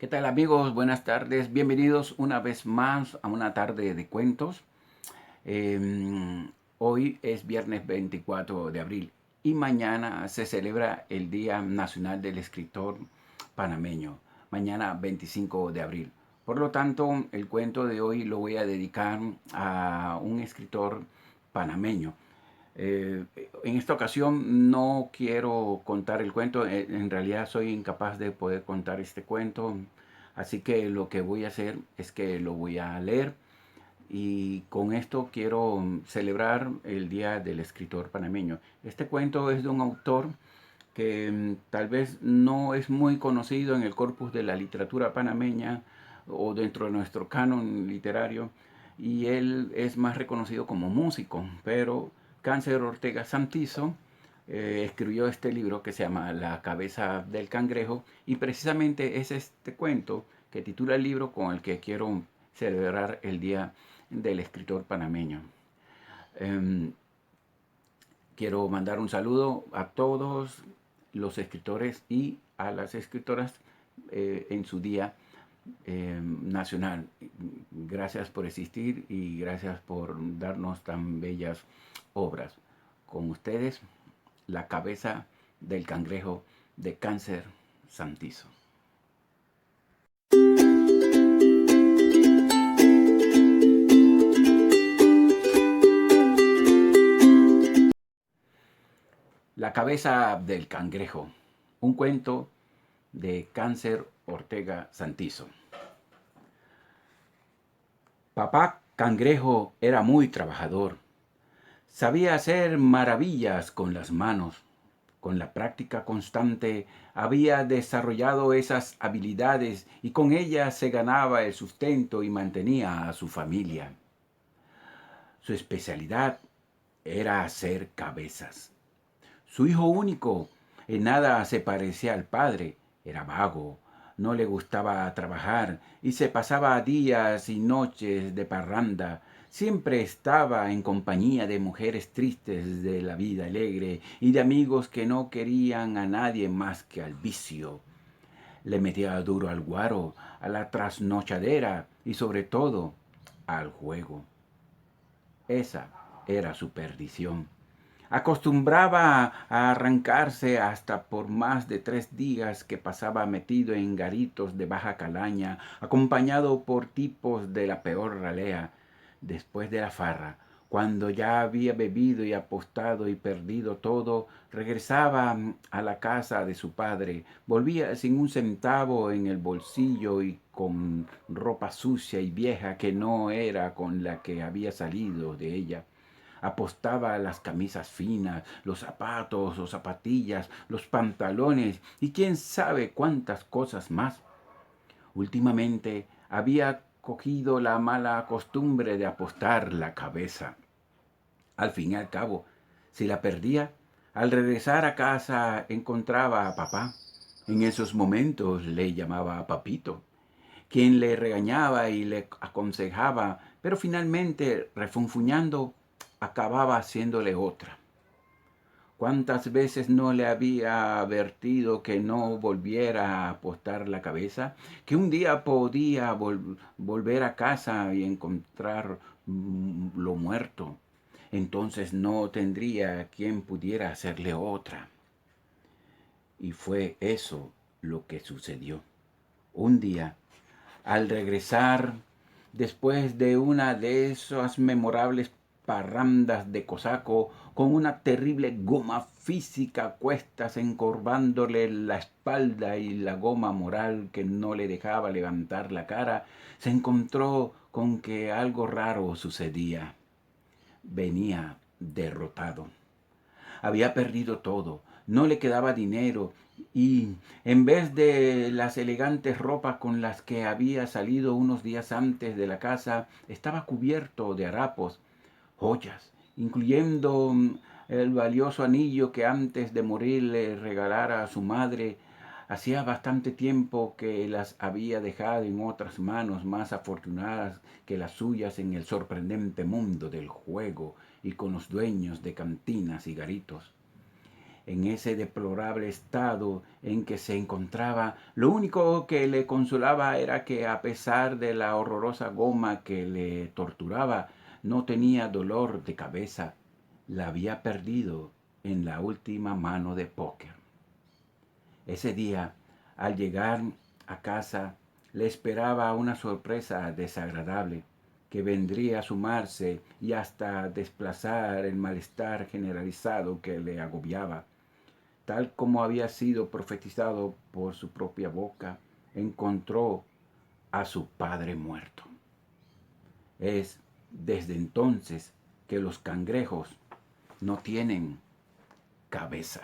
¿Qué tal amigos? Buenas tardes. Bienvenidos una vez más a una tarde de cuentos. Hoy es viernes 24 de abril y mañana se celebra el Día Nacional del Escritor Panameño, mañana 25 de abril. Por lo tanto, el cuento de hoy lo voy a dedicar a un escritor panameño. Eh, en esta ocasión no quiero contar el cuento, en realidad soy incapaz de poder contar este cuento, así que lo que voy a hacer es que lo voy a leer y con esto quiero celebrar el Día del Escritor Panameño. Este cuento es de un autor que tal vez no es muy conocido en el corpus de la literatura panameña o dentro de nuestro canon literario, y él es más reconocido como músico, pero Cáncer Ortega Santizo escribió este libro que se llama La cabeza del cangrejo, y precisamente es este cuento que titula el libro con el que quiero celebrar el Día del Escritor Panameño. Em, Quiero mandar un saludo a todos los escritores y a las escritoras en su día nacional. Gracias por existir y gracias por darnos tan bellas obras. Con ustedes, La cabeza del cangrejo de Cáncer Santizo. La cabeza del cangrejo, un cuento de Cáncer Ortega Santizo. Papá Cangrejo era muy trabajador. Sabía hacer maravillas con las manos. Con la práctica constante había desarrollado esas habilidades y con ellas se ganaba el sustento y mantenía a su familia. Su especialidad era hacer cabezas. Su hijo único en nada se parecía al padre, era vago, no le gustaba trabajar y se pasaba días y noches de parranda. Siempre estaba en compañía de mujeres tristes de la vida alegre y de amigos que no querían a nadie más que al vicio. Le metía duro al guaro, a la trasnochadera y sobre todo al juego. Esa era su perdición. Acostumbraba a arrancarse hasta por más de 3 días que pasaba metido en garitos de baja calaña, acompañado por tipos de la peor ralea. Después de la farra, cuando ya había bebido y apostado y perdido todo, regresaba a la casa de su padre, volvía sin un centavo en el bolsillo y con ropa sucia y vieja que no era con la que había salido de ella. Apostaba las camisas finas, los zapatos o zapatillas, los pantalones y quién sabe cuántas cosas más. Últimamente había cogido la mala costumbre de apostar la cabeza. Al fin y al cabo, si la perdía, al regresar a casa encontraba a papá. En esos momentos le llamaba a papito, quien le regañaba y le aconsejaba, pero finalmente, refunfuñando, acababa haciéndole otra. ¿Cuántas veces no le había advertido que no volviera a apostar la cabeza? Que un día podía volver a casa y encontrar lo muerto. Entonces no tendría quien pudiera hacerle otra. Y fue eso lo que sucedió. Un día, al regresar después de una de esas memorables parrandas de cosaco, con una terrible goma física a cuestas encorvándole la espalda y la goma moral que no le dejaba levantar la cara, se encontró con que algo raro sucedía. Venía derrotado. Había perdido todo, no le quedaba dinero y en vez de las elegantes ropas con las que había salido unos días antes de la casa, estaba cubierto de harapos, joyas, incluyendo el valioso anillo que antes de morir le regalara a su madre. Hacía bastante tiempo que las había dejado en otras manos más afortunadas que las suyas en el sorprendente mundo del juego y con los dueños de cantinas y garitos. En ese deplorable estado en que se encontraba, lo único que le consolaba era que a pesar de la horrorosa goma que le torturaba, no tenía dolor de cabeza. La había perdido en la última mano de póker. Ese día, al llegar a casa, le esperaba una sorpresa desagradable que vendría a sumarse y hasta desplazar el malestar generalizado que le agobiaba. Tal como había sido profetizado por su propia boca, encontró a su padre muerto. Es desde entonces que los cangrejos no tienen cabeza.